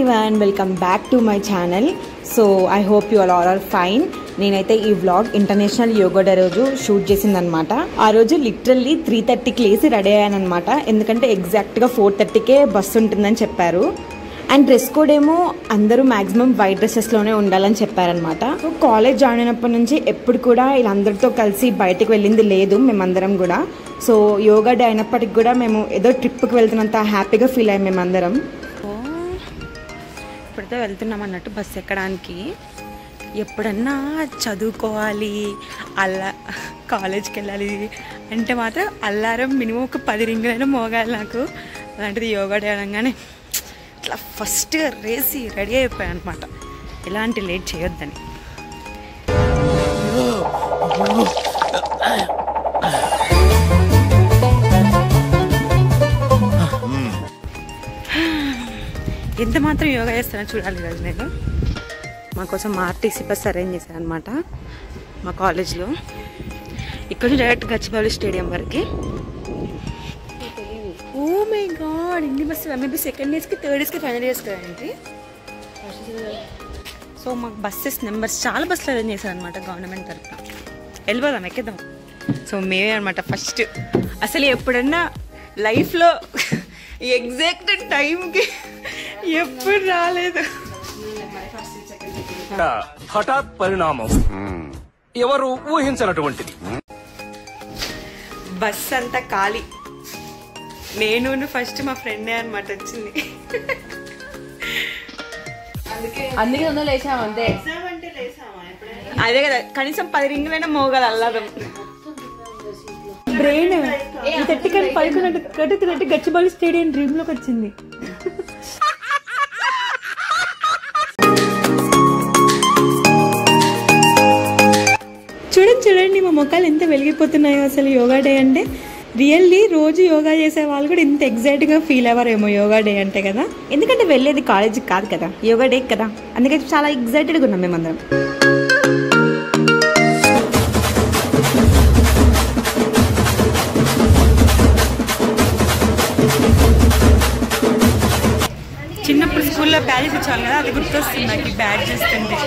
everyone, welcome back to my channel. So I hope you all are fine. నేనైతే ఈ vlog international yoga day రోజు shoot చేసిందనమాట. ఆ రోజు లిటరల్లీ 3:30కి లేసి రెడీ అయ్యానమాట. ఎందుకంటే ఎగ్జాక్ట్గా 4:30కే బస్సు ఉంటుందని చెప్పారు. అండ్ డ్రెస్ కోడ్ ఏమో అందరూ మ్యాక్సిమం వైట్ డ్రెస్సెస్లోనే ఉండాలని చెప్పారనమాట. సో కాలేజ్ జాయిన్ అయినప్పటి నుంచి ఎప్పుడు కూడా వీళ్ళందరితో కలిసి బయటకు వెళ్ళింది లేదు మేమందరం కూడా. సో యోగా డే అయినప్పటికి కూడా మేము ఏదో ట్రిప్కి వెళ్తున్నంత హ్యాపీగా ఫీల్ అయ్యాం మేమందరం. ఇప్పుడైతే వెళ్తున్నాం అన్నట్టు బస్సు ఎక్కడానికి. ఎప్పుడన్నా చదువుకోవాలి కాలేజ్కి వెళ్ళాలి అంటే మాత్రం అల్లారం మినిమం ఒక 10 రింగులైనా మోగాలి నాకు. అలాంటిది యోగా డే అనగానే ఇట్లా ఫస్ట్ రేసి రెడీ అయిపోయాను అనమాట, ఎలాంటి లేట్ చేయొద్దని. ఎంత మాత్రం యోగా చేస్తానో చూడాలి ఈరోజు నేను. మా కోసం ఆర్టీసీ బస్ అరేంజ్ చేశాను అనమాట మా కాలేజ్లో. ఇక్కడ నుంచి డైరెక్ట్ గచ్చిబౌలి స్టేడియం వరకు. ఓ మై గాడ్, ఇన్ని బస్సు మేబీ సెకండ్ ఇయర్స్కి, థర్డ్ ఇయర్స్కి, ఫైనల్ ఇయర్స్ కదండి. సో మాకు బస్సెస్ నెంబర్స్ చాలా బస్సులు అరేంజ్ చేశారు అనమాట గవర్నమెంట్ తరఫున. వెళ్ళిపోదాం, ఎక్కేద్దాం. సో మేమే అనమాట ఫస్ట్. అసలు ఎప్పుడన్నా లైఫ్లో ఎగ్జాక్ట్ టైంకి ఎప్పుడు రాలేదు. హఠాత్ పరిణామం, ఎవరు ఊహించినటువంటిది. బస్ అంతా ఖాళీ, నేను ఫస్ట్ మా ఫ్రెండే అనమాట వచ్చింది. అదే కదా, కనీసం 10 రింగులైనా మోగాలి అల్లారం. బ్రెయిన్ తట్టి గచ్చిబౌలి స్టేడియం డ్రీమ్ లోకి వచ్చింది. చూడండి మా మొక్కలు ఎంత వెలిగిపోతున్నాయో. అసలు యోగా డే అంటే రియల్లీ రోజు యోగా చేసే వాళ్ళు కూడా ఇంత ఎగ్జైట్గా ఫీల్ అవ్వరేమో యోగా డే అంటే కదా. ఎందుకంటే వెళ్ళేది కాలేజీకి కాదు కదా, యోగా డే కదా. అందుకని చాలా ఎగ్జైటెడ్గా ఉన్నాం మేమందరం. చిన్నప్పుడు స్కూల్లో బ్యాడ్జెస్ ఇచ్చాను కదా, అది గుర్తొస్తుంది నాకు ఈ బ్యాడ్జ్ చూస్తుంటే.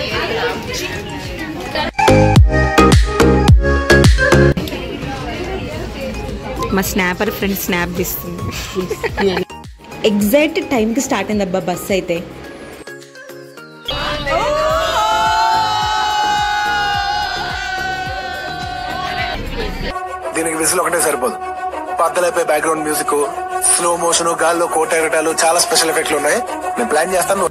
మా స్నాపర్ ఫ్రెండ్ స్నాప్ తీస్తుంది. ఎగ్జాక్ట్ టైంకి స్టార్ట్ అయింది అబ్బా బస్ అయితే. దీనికి విసులు ఒకటే సరిపోదు. పద్దలైపోయి బ్యాక్గ్రౌండ్ మ్యూజిక్, స్లో మోషన్, గాల్లో కోట ఎగటాలు, చాలా స్పెషల్ ఎఫెక్ట్లు ఉన్నాయి. నేను ప్లాన్ చేస్తాను.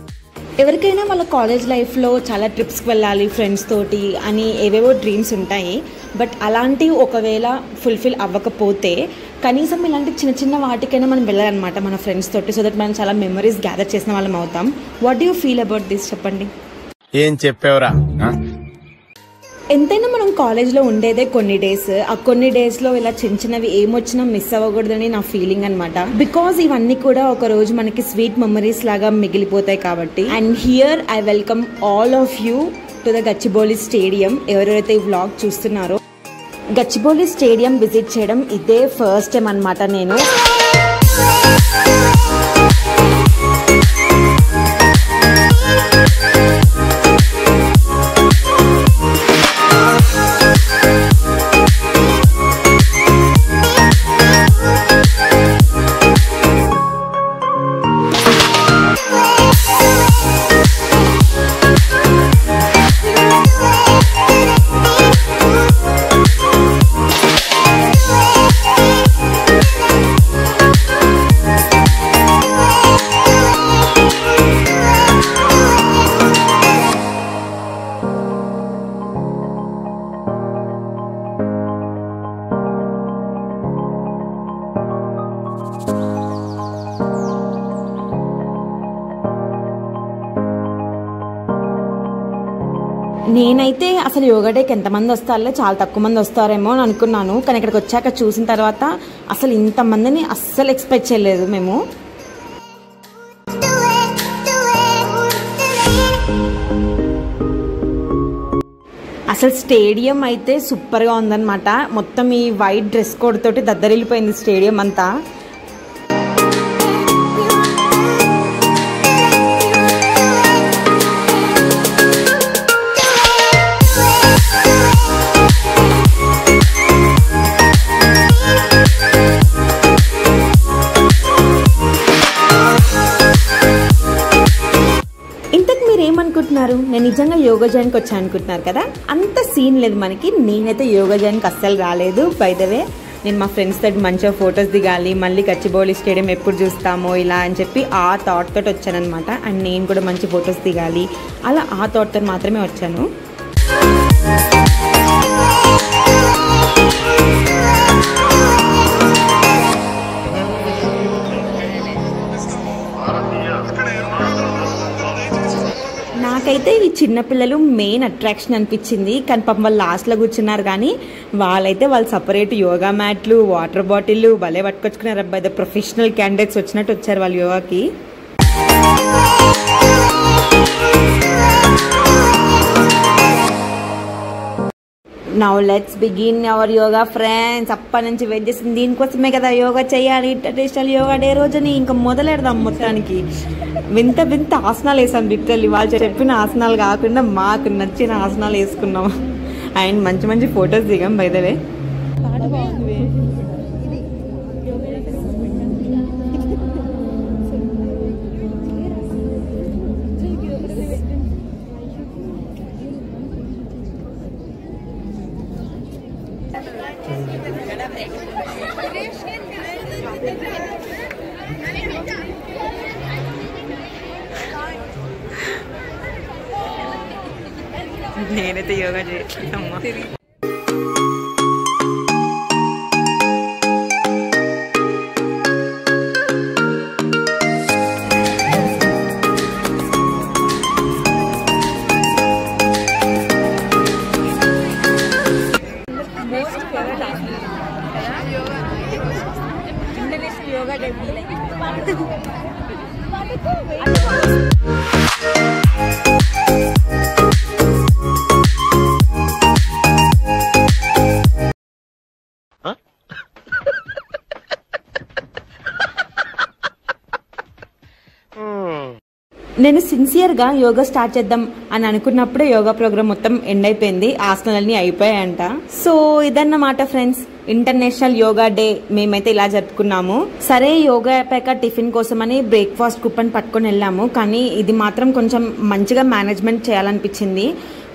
ఎవరికైనా వాళ్ళ కాలేజ్ లైఫ్లో చాలా ట్రిప్స్కి వెళ్ళాలి ఫ్రెండ్స్ తోటి అని ఏవేవో డ్రీమ్స్ ఉంటాయి. బట్ అలాంటివి ఒకవేళ ఫుల్ఫిల్ అవ్వకపోతే కనీసం ఇలాంటి చిన్న చిన్న వాటికైనా మనం వెళ్ళాలన్నమాట మన ఫ్రెండ్స్ తోటి. సో దట్ మనం చాలా మెమరీస్ గ్యాదర్ చేసిన వాళ్ళం అవుతాం. What do you feel about this చెప్పండి. ఏం చెప్పేవరా? ఎంతైనా మనం కాలేజ్లో ఉండేదే కొన్ని డేస్. ఆ కొన్ని డేస్లో ఇలా చిన్న చిన్నవి ఏమొచ్చినా మిస్ అవ్వకూడదని నా ఫీలింగ్ అనమాట. బికాజ్ ఇవన్నీ కూడా ఒక రోజు మనకి స్వీట్ మెమరీస్ లాగా మిగిలిపోతాయి కాబట్టి. And here I welcome all of you to the Gachibowli stadium. ఎవరైతే ఈ వ్లాగ్ చూస్తున్నారో, గచ్చిబౌలి స్టేడియం విజిట్ చేయడం ఇదే ఫస్ట్ టైం అనమాట నేను. నేనైతే అసలు యోగా డేకి ఎంతమంది వస్తారో, చాలా తక్కువ మంది వస్తారేమో అని అనుకున్నాను. కానీ ఇక్కడికి వచ్చాక చూసిన తర్వాత అసలు ఇంతమందిని అస్సలు ఎక్స్పెక్ట్ చేయలేదు మేము. అసలు స్టేడియం అయితే సూపర్గా ఉందన్నమాట. మొత్తం ఈ వైట్ డ్రెస్ కోడ్ తోటి దద్దరిల్లిపోయింది స్టేడియం అంతా. ఏమనుకుంటున్నారు, నేను నిజంగా యోగా జాయిన్కి వచ్చాను అనుకుంటున్నారు కదా. అంత సీన్ లేదు మనకి. నేనైతే యోగా జాయిన్కి అస్సలు రాలేదు. బై ద వే నేను మా ఫ్రెండ్స్ తోటి మంచిగా ఫొటోస్ దిగాలి, మళ్ళీ గచ్చిబౌలి స్టేడియం ఎప్పుడు చూస్తామో ఇలా అని చెప్పి ఆ థాట్ తోటి వచ్చానమాట. అండ్ నేను కూడా మంచి ఫొటోస్ దిగాలి అలా ఆ థాట్ తోటి మాత్రమే వచ్చాను. నాకైతే ఈ చిన్నపిల్లలు మెయిన్ అట్రాక్షన్ అనిపించింది. కానీ పాపం వాళ్ళు లాస్ట్లో కూర్చున్నారు, కానీ వాళ్ళైతే వాళ్ళు సపరేట్ యోగా మ్యాట్లు, వాటర్ బాటిల్ భలే పట్టుకొచ్చుకున్నారు. అబ్బాయి ప్రొఫెషనల్ క్యాండిడేట్స్ వచ్చినట్టు వచ్చారు వాళ్ళు యోగాకి. Now let's begin our yoga friends. అప్పటి నుంచి వెయిట్ చేసింది దీనికోసమే కదా, యోగా చేయాలి ఇంటర్నేషనల్ యోగా డే రోజుని. ఇంకా మొదలెడదాం మొత్తానికి. వింత వింత ఆసనాలు వేసాం లిటరల్లీ. వాళ్ళు చెప్పిన ఆసనాలు కాకుండా మాకు నచ్చిన ఆసనాలు వేసుకున్నాం. అండ్ మంచి మంచి ఫొటోస్ దిగాం. బై ద వే నేనైతే యోగా చేయట్లేదమ్మా. International yoga day. నేను సిన్సియర్గా యోగా స్టార్ట్ చేద్దాం అని అనుకున్నప్పుడే యోగా ప్రోగ్రామ్ మొత్తం ఎండ్ అయిపోయింది. ఆసనాలన్నీ అయిపోయాయంట. సో ఇదన్నమాట ఫ్రెండ్స్, ఇంటర్నేషనల్ యోగా డే మేమైతే ఇలా జరుపుకున్నాము. సరే యోగా అయిపోయాక టిఫిన్ కోసమని బ్రేక్ఫాస్ట్ కూపన్ పట్టుకొని వెళ్ళాము. కానీ ఇది మాత్రం కొంచెం మంచిగా మేనేజ్మెంట్ చేయాలనిపించింది.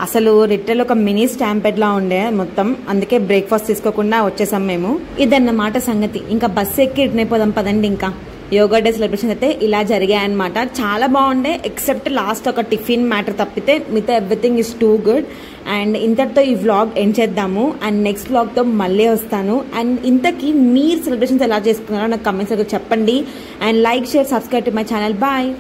అసలు రిటర్న్ ఒక మినీ స్టాంపెడ్ లా ఉండే మొత్తం. అందుకే బ్రేక్ఫాస్ట్ తీసుకోకుండా వచ్చేసాం మేము. ఇదన్నమాట సంగతి. ఇంకా బస్సు ఎక్కి రిటర్న్ అయిపోదాం పదండి. ఇంకా యోగా డే సెలబ్రేషన్ అయితే ఇలా జరిగాయన్నమాట. చాలా బాగుండే, ఎక్సెప్ట్ లాస్ట్ ఒక టిఫిన్ మ్యాటర్ తప్పితే మిగతా everything is too good. And ఇంతటితో ఈ వ్లాగ్ ఎండ్ చేద్దాము. అండ్ నెక్స్ట్ వ్లాగ్తో మళ్ళీ వస్తాను. అండ్ ఇంతకీ మీరు సెలబ్రేషన్స్ ఎలా చేసుకున్నారో నాకు కమెంట్స్ చెప్పండి. And like, share, subscribe to my channel. Bye.